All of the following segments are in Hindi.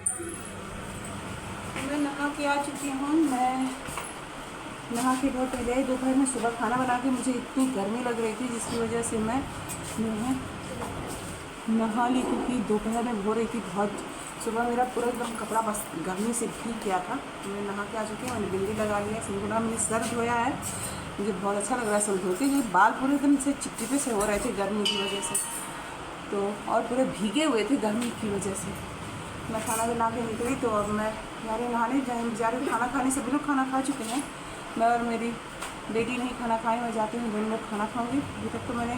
मैं नहा के आ चुकी हूँ। मैं नहा के बहुत पहले दोपहर में सुबह खाना बना के मुझे इतनी गर्मी लग रही थी जिसकी वजह से मैं नहा ली, क्योंकि दोपहर में हो रही थी बहुत। सुबह मेरा पूरा एकदम कपड़ा बस गर्मी से भीग गया था। मैं नहा के आ चुकी हूँ। मैंने बिंदी लगा लिया, सिंगुड़ा मैंने सर धोया है। मुझे बहुत अच्छा लग रहा है सर धो के, क्योंकि बाल पूरे एकदम से चिपचिपे से हो रहे थे गर्मी की वजह से, तो और पूरे भीगे हुए थे गर्मी की वजह से। मैं खाना बना के निकली तो अब मैं नहाने जा रही। खाना खाने से भी लोग खाना खा चुके हैं। मैं और मेरी बेटी नहीं खाना खाई। मैं जाती हूँ दोनों लोग खाना खाऊंगी। अभी तक तो मैंने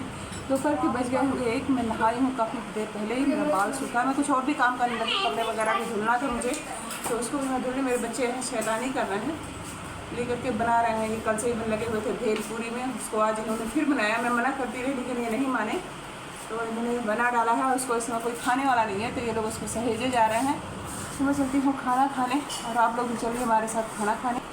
दोपहर के बज गए होंगे 1। मैं नहाई हूँ काफ़ी देर पहले ही। मेरा बाल सूखा। मैं कुछ और भी काम करने लगी, कपड़े वगैरह भी धुलना था मुझे, तो उसको भी मैं धुली। मेरे बच्चे शैतानी कर रहे हैं, लेकर के बना रहे हैं। ये कल से ही लगे हुए थे भेलपूरी में, उसको आज इन्होंने फिर बनाया। मैं मना करती रही लेकिन ये नहीं माने, तो इन्होंने बना डाला है। उसको इसमें कोई खाने वाला नहीं है, तो ये लोग उसको सहेजे जा रहे हैं। तो मैं चलती हूँ खाना खाने, और आप लोग भी चलिए हमारे साथ खाना खाने।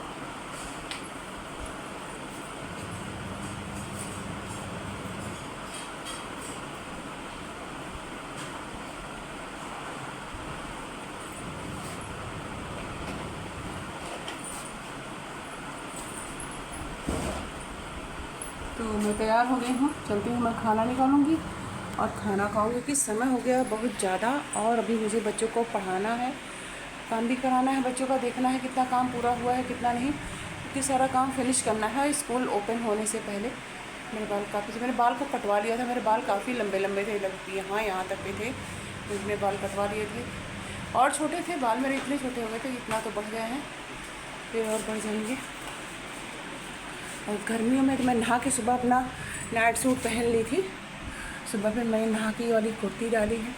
तो मैं तैयार हो गई हूँ, चलती हूँ। मैं खाना निकालूँगी और खाना खाऊँगी, कि समय हो गया बहुत ज़्यादा, और अभी मुझे बच्चों को पढ़ाना है, काम भी कराना है, बच्चों का देखना है कितना काम पूरा हुआ है कितना नहीं, क्योंकि सारा काम फिनिश करना है स्कूल ओपन होने से पहले। मैंने बाल को कटवा लिया था। मेरे बाल काफ़ी लंबे लंबे थे, लगती यहाँ तक के थे। मैंने बाल कटवा लिए थे, और छोटे थे बाल मेरे, इतने छोटे हो गए थे, इतना तो बढ़ गए हैं, फिर और बढ़ जाएंगे। और गर्मियों में तो मैं नहा के सुबह अपना नाइट सूट पहन ली थी। सुबह फिर मैंने नहा के वाली कुर्ती डाली है,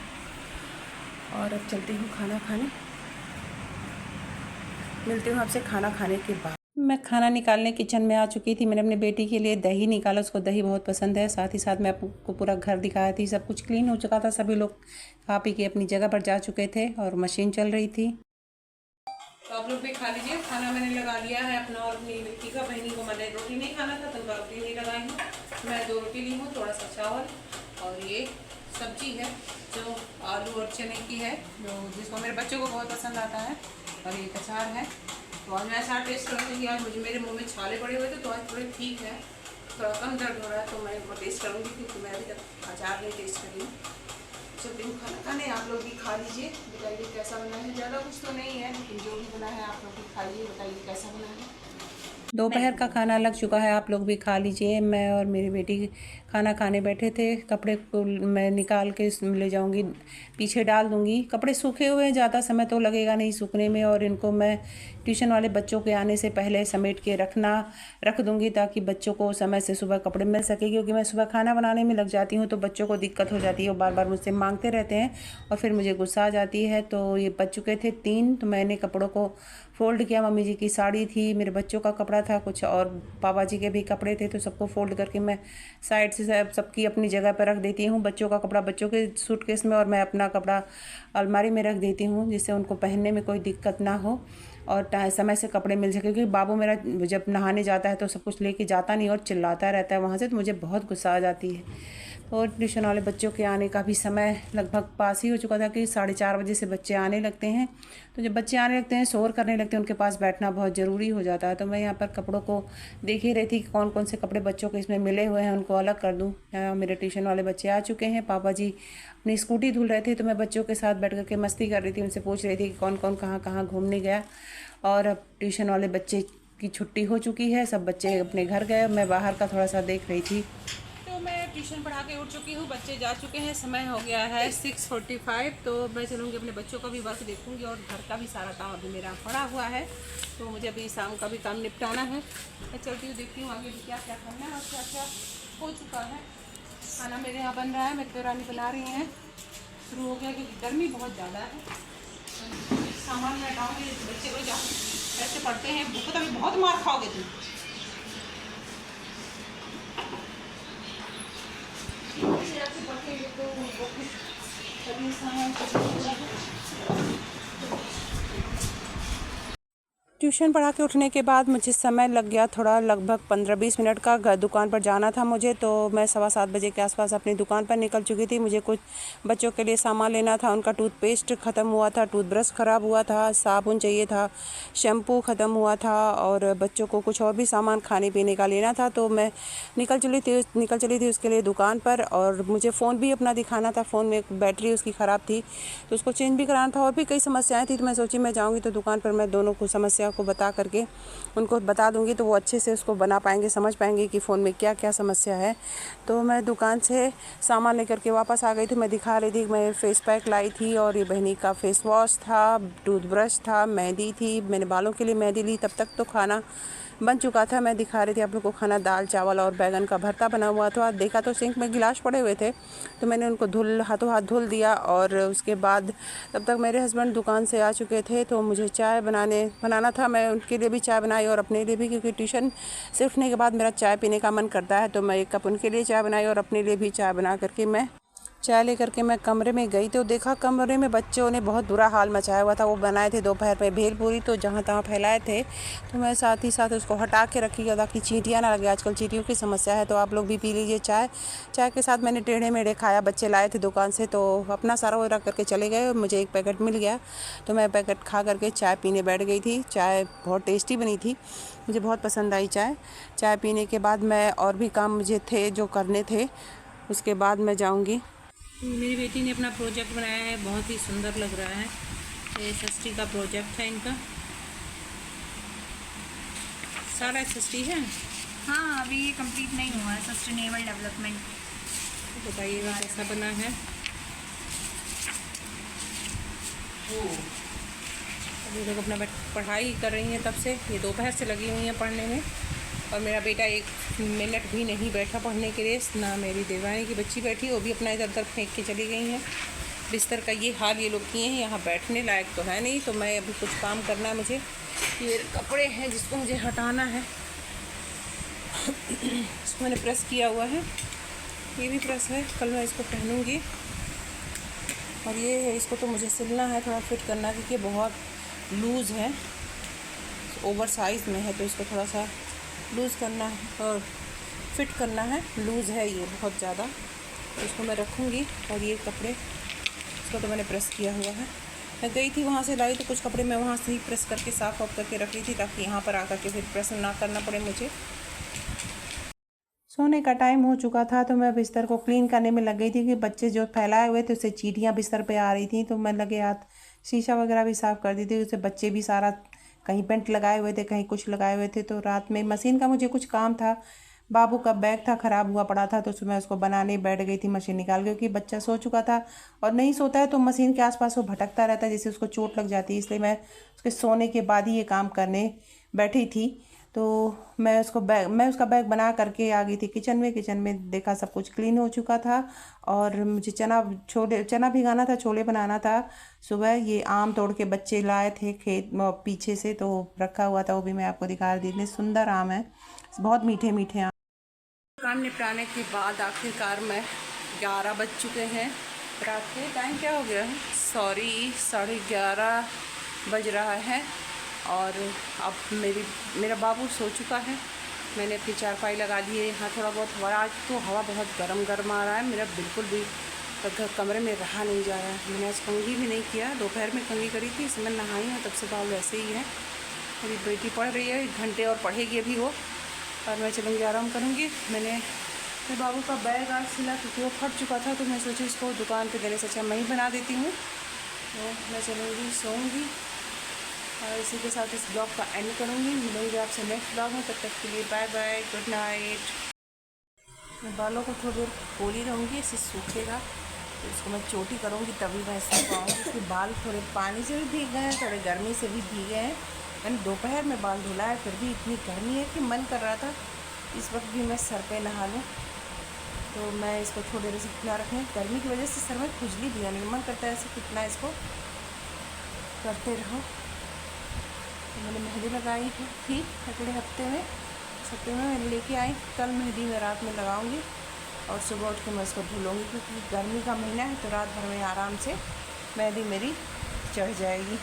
और अब चलती हूँ खाना खाने। मिलती हूँ आपसे खाना खाने के बाद। मैं खाना निकालने किचन में आ चुकी थी। मैंने अपने बेटी के लिए दही निकाला, उसको दही बहुत पसंद है। साथ ही साथ मैं आपको पूरा घर दिखाया थी, सब कुछ क्लीन हो चुका था, सभी लोग खा पी के अपनी जगह पर जा चुके थे, और मशीन चल रही थी। तो आप लोग भी खा लीजिए। खाना मैंने लगा लिया है अपना और अपनी बेटी का। बहनी को मैंने रोटी नहीं खाना था तो मैं रोटी नहीं लगाई हूँ। मैं 2 रोटी ली हूँ, थोड़ा सा चावल, और ये सब्जी है जो आलू और चने की है, जो जिसको मेरे बच्चों को बहुत पसंद आता है, और ये अचार है। तो आज मैं अचार टेस्ट करूँगी। आज मुझे मेरे मुँह में छाले पड़े हुए थे, तो आज थोड़े ठीक है, थोड़ा कम दर्द हो रहा है, तो मैं टेस्ट करूँगी, क्योंकि मैं अभी तक अचार नहीं टेस्ट करी हूँ। चलती हूँ खाना खाने। आप लोग भी खा लीजिए, बताइए कैसा बना है। ज़्यादा कुछ तो नहीं है, लेकिन जो भी बना है आप लोग भी खाइए, बताइए कैसा बना है। दोपहर का खाना लग चुका है, आप लोग भी खा लीजिए। मैं और मेरी बेटी खाना खाने बैठे थे। कपड़े को मैं निकाल के ले जाऊंगी, पीछे डाल दूंगी। कपड़े सूखे हुए हैं, ज़्यादा समय तो लगेगा नहीं सूखने में, और इनको मैं ट्यूशन वाले बच्चों के आने से पहले समेट के रख दूंगी, ताकि बच्चों को समय से सुबह कपड़े मिल सके। क्योंकि मैं सुबह खाना बनाने में लग जाती हूँ तो बच्चों को दिक्कत हो जाती है, वो बार बार मुझसे मांगते रहते हैं, और फिर मुझे गुस्सा आ जाती है। तो ये बच चुके थे 3, तो मैंने कपड़ों को फ़ोल्ड किया। मम्मी जी की साड़ी थी, मेरे बच्चों का कपड़ा था कुछ, और पापा जी के भी कपड़े थे, तो सबको फ़ोल्ड करके मैं साइड से सबकी अपनी जगह पर रख देती हूँ। बच्चों का कपड़ा बच्चों के सूटकेस में, और मैं अपना कपड़ा अलमारी में रख देती हूँ, जिससे उनको पहनने में कोई दिक्कत ना हो, और समय से कपड़े मिल सके। क्योंकि बाबू मेरा जब नहाने जाता है तो सब कुछ लेके जाता नहीं, और चिल्लाता रहता है वहाँ से, तो मुझे बहुत गुस्सा आ जाती है। और ट्यूशन वाले बच्चों के आने का भी समय लगभग पास ही हो चुका था, कि 4:30 बजे से बच्चे आने लगते हैं। तो जब बच्चे आने लगते हैं, शोर करने लगते हैं, उनके पास बैठना बहुत ज़रूरी हो जाता है। तो मैं यहाँ पर कपड़ों को देख ही रही थी कि कौन कौन से कपड़े बच्चों के इसमें मिले हुए हैं, उनको अलग कर दूँ। मेरे ट्यूशन वाले बच्चे आ चुके हैं। पापा जी अपनी स्कूटी धुल रहे थे, तो मैं बच्चों के साथ बैठ कर के मस्ती कर रही थी, उनसे पूछ रही थी कि कौन कौन कहाँ कहाँ घूमने गया। और अब ट्यूशन वाले बच्चे की छुट्टी हो चुकी है, सब बच्चे अपने घर गए। मैं बाहर का थोड़ा सा देख रही थी। तो मैं ट्यूशन पढ़ा के उठ चुकी हूँ, बच्चे जा चुके हैं, समय हो गया है 6:45। तो मैं चलूँगी अपने बच्चों का भी वर्क देखूँगी, और घर का भी सारा काम अभी मेरा पड़ा हुआ है, तो मुझे अभी शाम का भी काम निपटाना है। मैं चलती हूँ, देखती हूँ आगे भी क्या क्या करना है और क्या क्या हो चुका है। खाना मेरे यहाँ बन रहा है, मेरी देवरानी बना रही हैं। शुरू हो गया क्योंकि गर्मी बहुत ज़्यादा है। सामान में हटाऊँगी, बच्चे को जा ऐसे पढ़ते हैं, भूख तो अभी बहुत मार खाओगे तुम। ट्यूशन पढ़ा के उठने के बाद मुझे समय लग गया थोड़ा, लगभग 15-20 मिनट का। दुकान पर जाना था मुझे, तो मैं 7:15 बजे के आसपास अपनी दुकान पर निकल चुकी थी। मुझे कुछ बच्चों के लिए सामान लेना था। उनका टूथपेस्ट ख़त्म हुआ था, टूथब्रश ख़राब हुआ था, साबुन चाहिए था, शैम्पू ख़त्म हुआ था, और बच्चों को कुछ और भी सामान खाने पीने का लेना था। तो मैं निकल चली थी उसके लिए दुकान पर। और मुझे फ़ोन भी अपना दिखाना था। फ़ोन में बैटरी उसकी ख़राब थी, तो उसको चेंज भी कराना था। और भी कई समस्याएँ थी, तो मैं सोची मैं जाऊँगी तो दुकान पर मैं दोनों को समस्या को बता करके उनको बता दूंगी, तो वो अच्छे से उसको बना पाएंगे, समझ पाएंगे कि फ़ोन में क्या क्या समस्या है। तो मैं दुकान से सामान लेकर के वापस आ गई थी। मैं दिखा रही थी, मैं फ़ेस पैक लाई थी, और ये बहनी का फ़ेस वॉश था, टूथब्रश था, मेहंदी थी, मैंने बालों के लिए मेहंदी ली। तब तक तो खाना बन चुका था। मैं दिखा रही थी आप लोगों को खाना, दाल चावल और बैगन का भरता बना हुआ था। देखा तो सिंक में गिलास पड़े हुए थे, तो मैंने उनको हाथों हाथ धुल दिया। और उसके बाद तब तक मेरे हस्बैंड दुकान से आ चुके थे, तो मुझे चाय बनाना था। मैं उनके लिए भी चाय बनाई और अपने लिए भी, क्योंकि ट्यूशन से उठने के बाद मेरा चाय पीने का मन करता है। तो मैं 1 कप उनके लिए चाय बनाई और अपने लिए भी चाय बना करके मैं चाय लेकर के मैं कमरे में गई, तो देखा कमरे में बच्चों ने बहुत बुरा हाल मचाया हुआ था। वो बनाए थे दोपहर में भेलपूरी, तो जहाँ तहाँ फैलाए थे। तो मैं साथ ही साथ उसको हटा के रखी गया ताकि चींटियाँ ना लगे। आजकल चींटियों की समस्या है, तो आप लोग भी पी लीजिए चाय। चाय के साथ मैंने टेढ़े मेढ़े खाया। बच्चे लाए थे दुकान से, तो अपना सारा वो रख करके चले गए। मुझे 1 पैकेट मिल गया, तो मैं पैकेट खा करके चाय पीने बैठ गई थी। चाय बहुत टेस्टी बनी थी, मुझे बहुत पसंद आई चाय। चाय पीने के बाद मैं और भी काम मुझे थे जो करने थे, उसके बाद मैं जाऊँगी। मेरी बेटी ने अपना प्रोजेक्ट बनाया है, बहुत ही सुंदर लग रहा है। ये SST का प्रोजेक्ट है इनका, सारा SST है। हाँ, अभी ये कंप्लीट नहीं हुआ है, सस्टेनेबल डेवलपमेंट। तो बताइएगा कैसा बना है। अभी लोग अपना पढ़ाई कर रही हैं, तब से ये दोपहर से लगी हुई हैं पढ़ने में। और मेरा बेटा 1 मिनट भी नहीं बैठा पढ़ने के लिए, ना मेरी देवरानी की बच्ची बैठी, वो भी अपना इधर उधर फेंक के चली गई हैं। बिस्तर का ये हाल ये लोग किए हैं, यहाँ बैठने लायक तो है नहीं। तो मैं अभी कुछ काम करना है मुझे। ये कपड़े हैं जिसको मुझे हटाना है, इसको मैंने प्रेस किया हुआ है, ये भी प्रेस है, कल मैं इसको पहनूँगी। और ये है, इसको तो मुझे सिलना है, थोड़ा फिट करना, क्योंकि बहुत लूज़ है, ओवर साइज़ में है, तो इसको थोड़ा सा लूज़ करना है और फिट करना है। लूज़ है ये बहुत ज़्यादा, तो इसको मैं रखूँगी। और ये कपड़े, इसको तो मैंने प्रेस किया हुआ है। मैं गई थी वहाँ से लाई, तो कुछ कपड़े मैं वहाँ से ही प्रेस करके साफ़ ऑफ करके रख ली थी, ताकि यहाँ पर आकर के फिर प्रेस ना करना पड़े मुझे। सोने का टाइम हो चुका था, तो मैं बिस्तर को क्लीन करने में लग गई थी कि बच्चे जो फैलाए हुए थे उससे चींटियाँ बिस्तर पे आ रही थी। तो मैं लगे हाथ शीशा वगैरह भी साफ़ कर दी थी, उससे बच्चे भी सारा कहीं पेंट लगाए हुए थे, कहीं कुछ लगाए हुए थे। तो रात में मशीन का मुझे कुछ काम था, बाबू का बैग था ख़राब हुआ पड़ा था, तो मैं उसको बनाने बैठ गई थी मशीन निकाल के, क्योंकि बच्चा सो चुका था। और नहीं सोता है तो मशीन के आसपास वो भटकता रहता है, जिससे उसको चोट लग जाती है। इसलिए मैं उसके सोने के बाद ही ये काम करने बैठी थी। तो मैं उसका बैग बना करके आ गई थी किचन में। किचन में देखा सब कुछ क्लीन हो चुका था, और मुझे चना भिगाना था, छोले बनाना था। सुबह ये आम तोड़ के बच्चे लाए थे खेत पीछे से, तो रखा हुआ था, वो भी मैं आपको दिखा रही थी। इतने सुंदर आम है, बहुत मीठे मीठे आम। काम निपटाने के बाद आखिरकार मैं 11 बज चुके हैं रात के। टाइम क्या हो गया है, सॉरी 11:30 बज रहा है। और अब मेरा बाबू सो चुका है। मैंने अपनी चारपाई लगा दी है। यहाँ थोड़ा बहुत हवा, आज तो हवा बहुत गर्म आ रहा है। मेरा बिल्कुल भी कमरे में रहा नहीं जा रहा है। मैंने आज कंघी भी नहीं किया, दोपहर में कंघी करी थी, इसमें नहाई हूँ, तब से बाल वैसे ही है। मेरी बेटी पढ़ रही है, 1 घंटे और पढ़ेगी अभी वो, और मैं चलूँगी आराम करूँगी। मैंने मेरे बाबू का बैग आज सिला, क्योंकि वो फट चुका था, तो मैं सोची इसको दुकान पे देने से अच्छा मैं ही बना देती हूँ। तो मैं चलूँगी, सोऊंगी, और इसी के साथ इस ब्लॉग का एंड करूँगी। मिलूँगी आपसे नेक्स्ट ब्लॉग में, तब तक के लिए बाय बाय, गुड नाइट। मैं बालों को थोड़ी देर खोली रहूँगी, इससे सूखेगा, तो इसको मैं चोटी करूँगी तभी मैं सूख पाऊँगी, क्योंकि बाल थोड़े पानी से भी भीग गए हैं, थोड़े गर्मी से भी भीगे हैं। मैंने दोपहर में बाल धुला है, फिर भी इतनी गर्मी है कि मन कर रहा था इस वक्त भी मैं सर पे नहा लूँ। तो मैं इसको थोड़ी देर से खुला रखूँ, गर्मी की वजह से सर में खुजली भी आने मन करता है, ऐसे कितना इसको करते रहो। तो मैंने मेहंदी लगाई थी अगले हफ्ते में मैं लेके आई, कल मेहंदी मैं रात में लगाऊंगी, और सुबह उठ के मैं इसको धुलूँगी, क्योंकि गर्मी का महीना है, तो रात भर में आराम से मेहंदी मेरी चढ़ जाएगी।